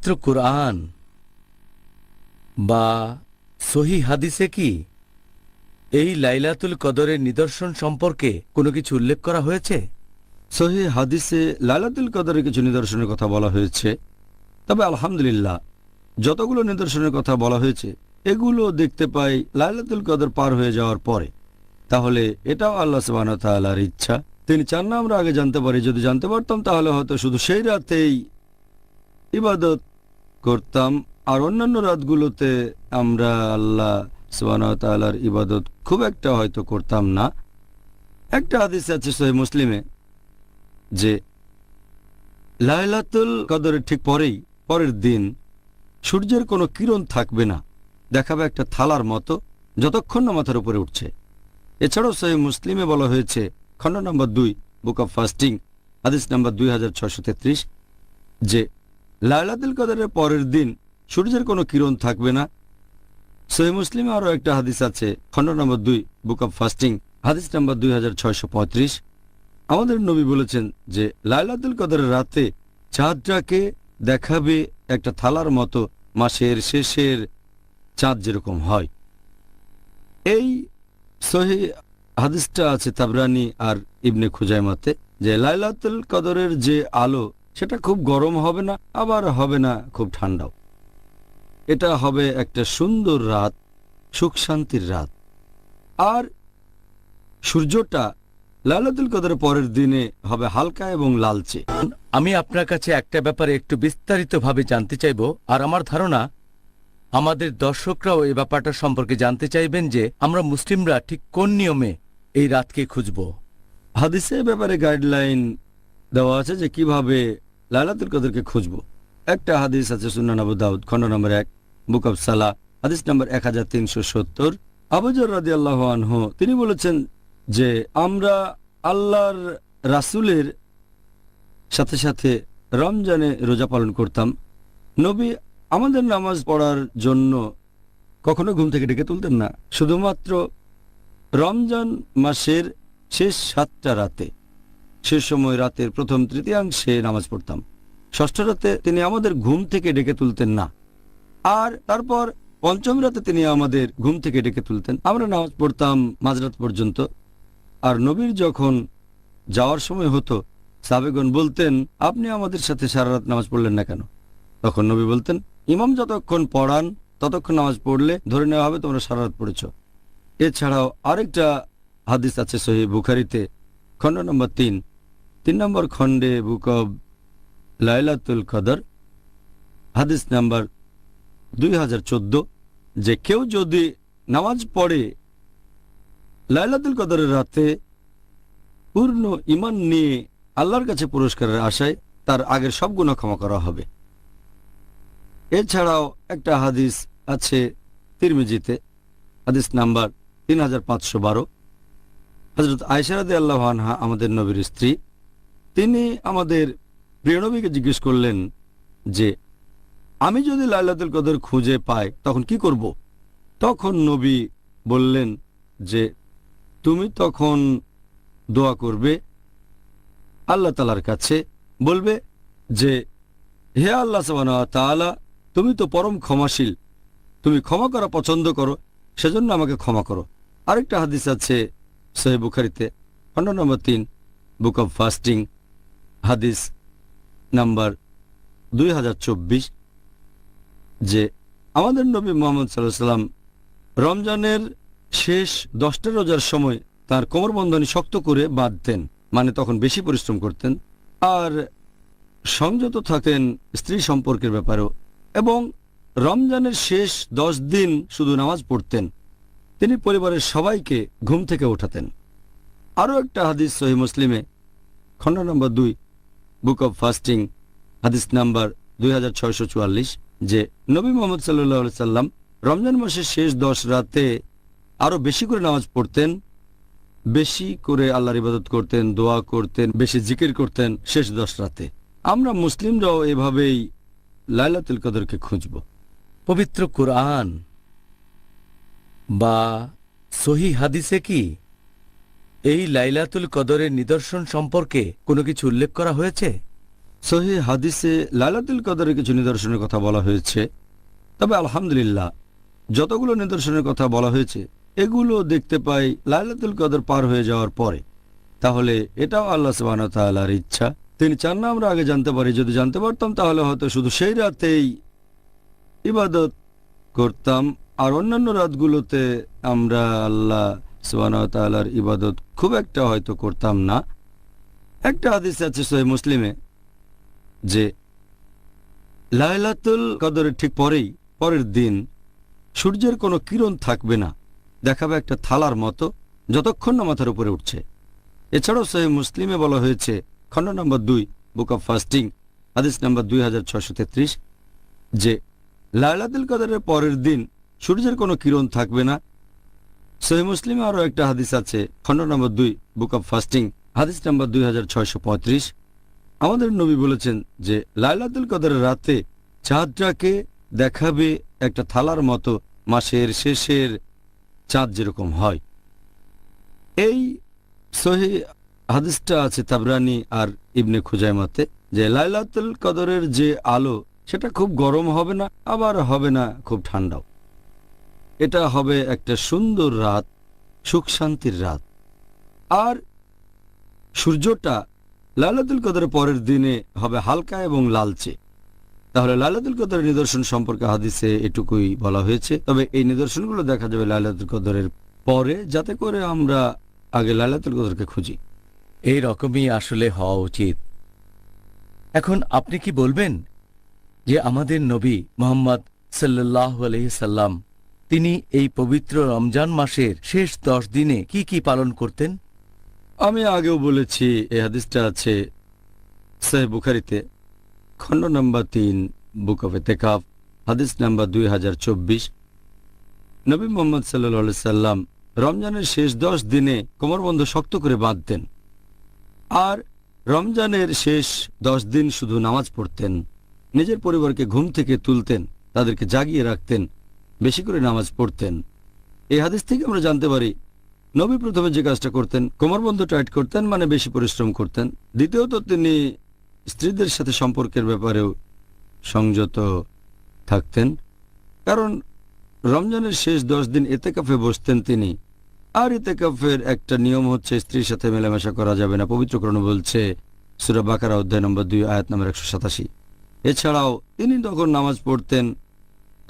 পবিত্র কুরআন বা সহি হাদিসে কি এই লাইলাতুল কদরের নিদর্শন সম্পর্কে কোনো কিছু উল্লেখ করা হয়েছে? সহিহ হাদিসে লাইলাতুল কদরের কিছু নিদর্শনের কথা বলা হয়েছে, তবে আলহামদুলিল্লাহ যতগুলো নিদর্শনের কথা বলা হয়েছে এগুলো দেখতে পাই লাইলাতুল কদর পার হয়ে যাওয়ার পরে। তাহলে এটাও আল্লাহ সুবহানাহু ওয়া তাআলার ইচ্ছা। তিনি চান না আমরা আগে জানতে পারি। যদি জানতে পারতাম তাহলে হয়তো শুধু সেই রাতেই ইবাদত করতাম, আর অন্যান্য রাতগুলোতে আমরা আল্লাহ সুবহানাহু ওয়া তাআলার ইবাদত খুব একটা হয়তো করতাম না। একটা হাদিস আছে সহিহ মুসলিমে যে লাইলাতুল কদরের ঠিক পরের দিন সূর্যের কোনো কিরণ থাকবে না, দেখাবে একটা থালার মতো যতক্ষণ না মাথার উপরে উঠছে। এছাড়াও সহিহ মুসলিমে বলা হয়েছে খণ্ড নম্বর 2 বুক অব ফাস্টিং হাদিস নম্বর 2633 যে লাইলাতুল কদরের পরের দিন সূর্যের কোনো কিরণ থাকবে না। সহিহ মুসলিমে আরও একটা হাদিস আছে খণ্ড নম্বর 2 বুক অব ফাস্টিং হাদিস নম্বর 2635। আমাদের নবী বলেছেন যে লাইলাতুল কদরের রাতে চাঁদটাকে দেখাবে একটা থালার মতো, মাসের শেষের চাঁদ যেরকম হয়। এই সহিহ হাদিসটা আছে তাবরানী আর ইবনে খুজাইমাতে যে লাইলাতুল কদরের যে আলো সেটা খুব গরম হবে না, আবার হবে না খুব ঠান্ডাও। এটা হবে একটা সুন্দর রাত, সুখ শান্তির রাত। আর সূর্যটা লাইলাতুল কদরের পরের দিনে হবে হালকা এবং লালচে। আমি আপনার কাছে একটা ব্যাপারে একটু বিস্তারিতভাবে জানতে চাইব, আর আমার ধারণা আমাদের দর্শকরাও এই ব্যাপারটা সম্পর্কে জানতে চাইবেন যে আমরা মুসলিমরা ঠিক কোন নিয়মে এই রাতকে খুঁজব। হাদিসে ব্যাপারে গাইডলাইন দেওয়া আছে যে কিভাবে লাইলাতুল কদরকে খুঁজব। একটা হাদিস আছে সুনান আবু দাউদ খণ্ড নম্বর 1 বুক অব সালাহ হাদিস নম্বর 1370। আবু যর রাদিয়াল্লাহু আনহু তিনি বলেছেন যে আমরা আল্লাহর রাসূলের সাথে সাথে রমজানে রোজা পালন করতাম। নবী আমাদের নামাজ পড়ার জন্য কখনো ঘুম থেকে ডেকে তুলতেন না, শুধুমাত্র রমজান মাসের শেষ 7টা রাতে, শেষ সময় রাতের প্রথম তৃতীয়াংশে নামাজ পড়তাম। ষষ্ঠ রাতে তিনি আমাদের ঘুম থেকে ডেকে তুলতেন না, আর তারপর পঞ্চম রাতে তিনি আমাদের ঘুম থেকে ডেকে তুলতেন। আমরা নামাজ পড়তাম মাঝরাত পর্যন্ত। আর নবীর যখন যাওয়ার সময় হতো সাহাবেগণ বলতেন, আপনি আমাদের সাথে সারা রাত নামাজ পড়লেন না কেন? তখন নবী বলতেন, ইমাম যতক্ষণ পড়ান ততক্ষণ নামাজ পড়লে ধরে নেওয়া হবে তোমরা সারা রাত পড়েছ। এছাড়াও আরেকটা হাদিস আছে সহিহ বুখারীতে খণ্ড নম্বর 3 নম্বর খণ্ডে বুক অব লাইলাতুল কদর হাদিস নাম্বার 2014 যে কেউ যদি নামাজ পড়ে লাইলাতুল কদরের রাতে পূর্ণ ঈমান নিয়ে আল্লাহর কাছে পুরস্কারের আশায়, তার আগের সব গুনাহ ক্ষমা করা হবে। এছাড়াও একটা হাদিস আছে তিরমিজিতে হাদিস নাম্বার 3512। হযরত আয়েশা রাদিয়াল্লাহু আনহা আমাদের নবীর স্ত্রী, তিনি আমাদের প্রিয় নবীকে জিজ্ঞেস করলেন যে আমি যদি লাইলাতুল কদর খুঁজে পাই তখন কি করব? তখন নবী বললেন যে তুমি তখন দোয়া করবে আল্লাহ তাআলার কাছে, বলবে যে হে আল্লাহ সুবহানাহু ওয়া তাআলা, তুমি তো পরম ক্ষমাশীল, তুমি ক্ষমা করা পছন্দ করো, সেজন্য আমাকে ক্ষমা করো। আরেকটা হাদিস আছে সহিহ বুখারীতে খণ্ড নম্বর 3 বুক অব ফাস্টিং হাদিস নাম্বার 2024 যে আমাদের নবী মুহাম্মদ সাল্লাল্লাহু আলাইহি সাল্লাম রমজানের শেষ 10টা রোজার সময় তার কোমরবন্ধনী শক্ত করে বাঁধতেন, মানে তখন বেশি পরিশ্রম করতেন, আর সংযত থাকতেন স্ত্রী সম্পর্কের ব্যাপারেও, এবং রমজানের শেষ 10 দিন শুধু নামাজ পড়তেন। তিনি পরিবারের সবাইকে ঘুম থেকে ওঠাতেন। আরও একটা হাদিস সহিহ মুসলিমে খণ্ড নম্বর 2 বুক অব ফাস্টিং হাদিস নাম্বার 2644 যে নবী মুহাম্মদ সাল্লাল্লাহু আলাইহি সাল্লাম রমজান মাসের শেষ 10 রাতে আরও বেশি করে নামাজ পড়তেন, বেশি করে আল্লাহর ইবাদত করতেন, দোয়া করতেন, বেশি জিকির করতেন শেষ 10 রাতে। আমরা মুসলিমরাও এভাবেই লাইলাতুল কদরকে খুঁজব। পবিত্র কুরআন বা সহি হাদিসে কি এই লাইলাতুল কদরের নিদর্শন সম্পর্কে কোনো কিছু উল্লেখ করা হয়েছে? সহিহ হাদিসে লাইলাতুল কদরের কিছু নিদর্শনের কথা বলা হয়েছে, তবে আলহামদুলিল্লাহ যতগুলো নিদর্শনের কথা বলা হয়েছে এগুলো দেখতে পাই লাইলাতুল কদর পার হয়ে যাওয়ার পরে। তাহলে এটাও আল্লাহ সুবহানাহু ওয়া তাআলার ইচ্ছা, তিনি চান না আমরা আগে জানতে পারি। যদি জানতে পারতাম তাহলে হয়তো শুধু সেই রাতেই ইবাদত করতাম, আর অন্যান্য রাতগুলোতে আমরা আল্লাহ সুবহানাহু ওয়া তাআলার ইবাদত খুব একটা হয়তো করতাম না। একটা হাদিস আছে সহিহ মুসলিমে যে লাইলাতুল কদরের ঠিক পরের দিন সূর্যের কোনো কিরণ থাকবে না, দেখাবে একটা থালার মতো যতক্ষণ না মাথার উপরে উঠছে। এছাড়াও সহিহ মুসলিমে বলা হয়েছে খণ্ড নম্বর 2 বুক অব ফাস্টিং হাদিস নম্বর 2633 যে লাইলাতুল কদরের পরের দিন সূর্যের কোনো কিরণ থাকবে না। সহিহ মুসলিমে আরও একটা হাদিস আছে খণ্ড নম্বর 2 বুক অব ফাস্টিং হাদিস নম্বর 2635। আমাদের নবী বলেছেন যে লাইলাতুল কদরের রাতে চাঁদটাকে দেখাবে একটা থালার মতো, মাসের শেষের চাঁদ যেরকম হয়। এই সহিহ হাদিসটা আছে তাবরানী আর ইবনে খুজাইমাতে, যে লাইলাতুল কদরের যে আলো সেটা খুব গরম হবে না, আবার হবে না খুব ঠান্ডাও। এটা হবে একটা সুন্দর রাত, সুখ শান্তির রাত। আর সূর্যটা লাইলাতুল কদরের পরের দিনে হবে হালকা এবং লালচে। তাহলে লাইলাতুল কদরের নিদর্শন সম্পর্কে হাদিসে এটুকুই বলা হয়েছে, তবে এই নিদর্শনগুলো দেখা যাবে লাইলাতুল কদরের পরে, যাতে করে আমরা আগে লাইলাতুল কদরকে খুঁজি। এই রকমই আসলে হওয়া উচিত। এখন আপনি কি বলবেন যে আমাদের নবী মুহাম্মদ সাল্লাল্লাহু আলাইহি সাল্লাম তিনি এই পবিত্র রমজান মাসের শেষ 10 দিনে কি কি পালন করতেন? আমি আগেও বলেছি এই হাদিসটা আছে সহিহ বুখারীতে খণ্ড নম্বর 3 বুক অফ ইতিকাফ হাদিস নাম্বার 2024। নবী মুহাম্মদ সাল্লাল্লাহু আলাইহি সাল্লাম রমজানের শেষ 10 দিনে কোমরবন্ধ শক্ত করে বাঁধতেন, আর রমজানের শেষ 10 দিন শুধু নামাজ পড়তেন। নিজের পরিবারকে ঘুম থেকে তুলতেন, তাদেরকে জাগিয়ে রাখতেন, বেশি করে নামাজ পড়তেন। এই হাদিস থেকে আমরা জানতে পারি নবী প্রথমে যে কাজটা করতেন, কোমরবন্ধ টাইট করতেন, মানে বেশি পরিশ্রম করতেন। দ্বিতীয়ত তিনি স্ত্রীদের সাথে সম্পর্কের ব্যাপারেও সংযত থাকতেন, কারণ রমজানের শেষ 10 দিন ইতিকাফে বসতেন তিনি। আর ইতিকাফের একটা নিয়ম হচ্ছে স্ত্রীর সাথে মেলামেশা করা যাবে না, পবিত্র কোরআন বলছে সূরা বাকারা অধ্যায় নম্বর 2 আয়াত নম্বর 187। এছাড়াও তিনি তখন নামাজ পড়তেন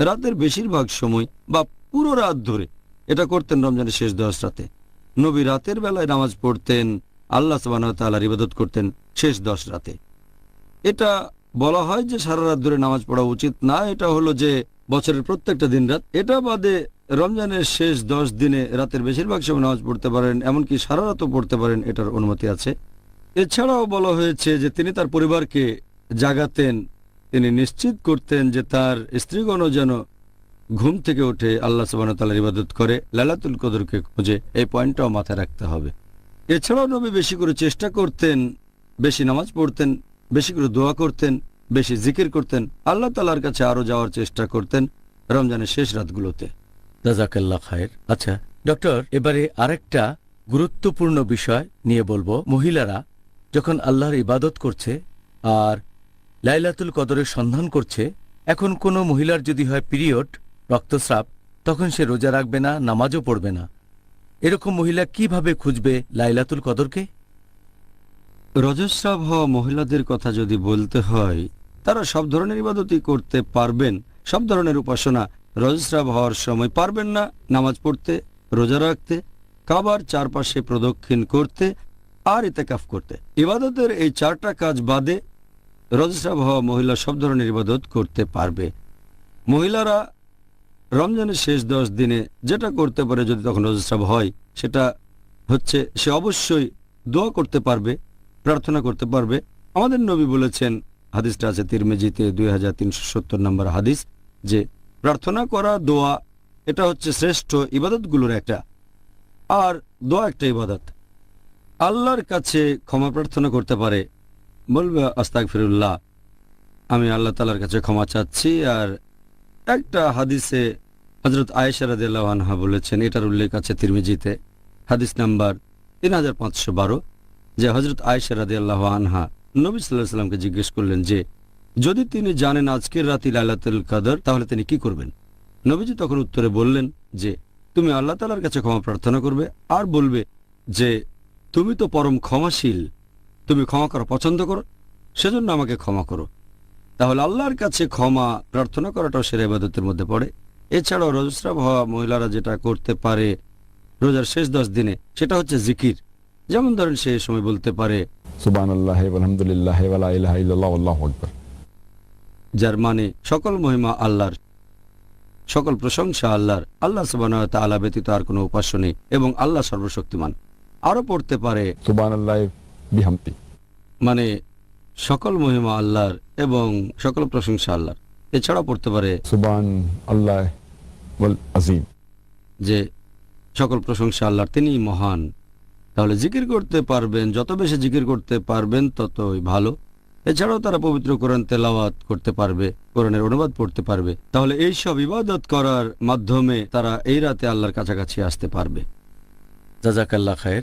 রাতের বেশিরভাগ সময় বা পুরো রাত ধরে। এটা করতেন রমজানের শেষ 10 রাতে। নবী রাতের বেলায় নামাজ পড়তেন, আল্লাহ সুবহানাহু ওয়া তাআলার ইবাদত করতেন শেষ 10 রাতে। এটা বলা হয় যে সারা রাত ধরে নামাজ পড়া উচিত না, এটা হলো যে বছরের প্রত্যেকটা দিন রাত। এটা বাদে রমজানের শেষ 10 দিনে রাতের বেশিরভাগ সময় নামাজ পড়তে পারেন, এমনকি সারা রাতও পড়তে পারেন, এটার অনুমতি আছে। এছাড়াও বলা হয়েছে যে তিনি তার পরিবারকে জাগাতেন, তিনি নিশ্চিত করতেন যে তার স্ত্রীগণও যেন ঘুম থেকে উঠে আল্লাহ সুবহানাহু ওয়া তাআলার ইবাদত করে, লাইলাতুল কদরকে খোঁজে। এই পয়েন্টটাও মাথায় রাখতে হবে। এছাড়াও নবী বেশি করে চেষ্টা করতেন, বেশি নামাজ পড়তেন, বেশি করে দোয়া করতেন, বেশি জিকির করতেন, আল্লাহ তাআলার কাছে আরো যাওয়ার চেষ্টা করতেন রমজানের শেষ রাতগুলোতে। জাযাকাল্লাহ খায়ের। আচ্ছা ডক্টর, এবারে আরেকটা গুরুত্বপূর্ণ বিষয় নিয়ে বলবো। মহিলারা যখন আল্লাহর ইবাদত করছে আর লাইলাতুল কদরের সন্ধান করছে, এখন কোনো মহিলার যদি হয় পিরিয়ড, রক্তস্রাব, তখন সে রোজা রাখবে না, নামাজও পড়বে না। এরকম মহিলা কিভাবে খুঁজবে লাইলাতুল কদরকে? রজস্রাব হওয়া মহিলাদের কথা যদি বলতে হয়, তারা সব ধরনের ইবাদতই করতে পারবেন, সব ধরনের উপাসনা। রজস্রাব হওয়ার সময় পারবেন না নামাজ পড়তে, রোজা রাখতে, কাবার চারপাশে প্রদক্ষিণ করতে আর ইতিকাফ করতে। ইবাদতের এই 4টা কাজ বাদে রজস্রাব হওয়া মহিলা সব ধরনের ইবাদত করতে পারবে। মহিলারা রমজানের শেষ 10 দিনে যেটা করতে পারে যদি তখন রজস্রাব হয়, সেটা হচ্ছে সে অবশ্যই দোয়া করতে পারবে, প্রার্থনা করতে পারবে। আমাদের নবী বলেছেন, হাদিসটা আছে তিরমিজিতে 2370 নম্বর হাদিস, যে প্রার্থনা করা, দোয়া, এটা হচ্ছে শ্রেষ্ঠ ইবাদতগুলোর একটা। আর দোয়া একটা ইবাদত। আল্লাহর কাছে ক্ষমা প্রার্থনা করতে পারে, বলবে আস্তাগফিরুল্লাহ, আমি আল্লাহ তাআলার কাছে ক্ষমা চাচ্ছি। আর একটা হাদিসে হযরত আয়েশা রাদিয়াল্লাহু আনহা বলেছেন, এটার উল্লেখ আছে তিরমিজিতে হাদিস নাম্বার 3512, যে হযরত আয়েশা রাদিয়াল্লাহু আনহা নবী সাল্লাল্লাহু আলাইহি সাল্লামকে জিজ্ঞেস করলেন যে যদি তিনি জানেন আজকের রাতে লাইলাতুল কদর তাহলে তিনি কি করবেন। নবীজি তখন উত্তরে বললেন যে তুমি আল্লাহ তাআলার কাছে ক্ষমা প্রার্থনা করবে আর বলবে যে তুমি তো পরম ক্ষমাশীল, তুমি ক্ষমা করা পছন্দ করো, সেজন্য আমাকে ক্ষমা করো। তাহলে আল্লাহর কাছে ক্ষমা প্রার্থনা করাটাও সেরা ইবাদতের মধ্যে পড়ে। এছাড়াও রজস্রাব হওয়া মহিলারা যেটা করতে পারে রোজার শেষ 10 দিনে সেটা হচ্ছে জিকির। যেমন ধরেন সে এই সময় বলতে পারে সুবহানাল্লাহি ওয়ালহামদুলিল্লাহি ওয়া লা ইলাহা ইল্লাল্লাহু আল্লাহু আকবার, যার মানে সকল মহিমা আল্লাহর, সকল প্রশংসা আল্লাহর, আল্লাহ সুবহানাহু ওয়া তাআলা ব্যতীত আর কোনো উপাস্য নেই এবং আল্লাহ সর্বশক্তিমান। আরো পড়তে পারে সুবহানাল্লাহি বিহামদি, মানে সকল মহিমা আল্লাহর এবং সকল প্রশংসা আল্লাহর। এছাড়াও পড়তে পারে সুবহানাল্লাহি ওয়াল আযীম, যে সকল প্রশংসা আল্লাহর, তিনি মহান। তাহলে জিকির করতে পারবেন, যত বেশি জিকির করতে পারবেন ততই ভালো। এছাড়াও তারা পবিত্র কোরআন তেলাওয়াত করতে পারবে, কোরআনের অনুবাদ পড়তে পারবে। তাহলে এই সব ইবাদত করার মাধ্যমে তারা এই রাতে আল্লাহর কাছাকাছি আসতে পারবে। জাযাকাল্লাহ খায়ের।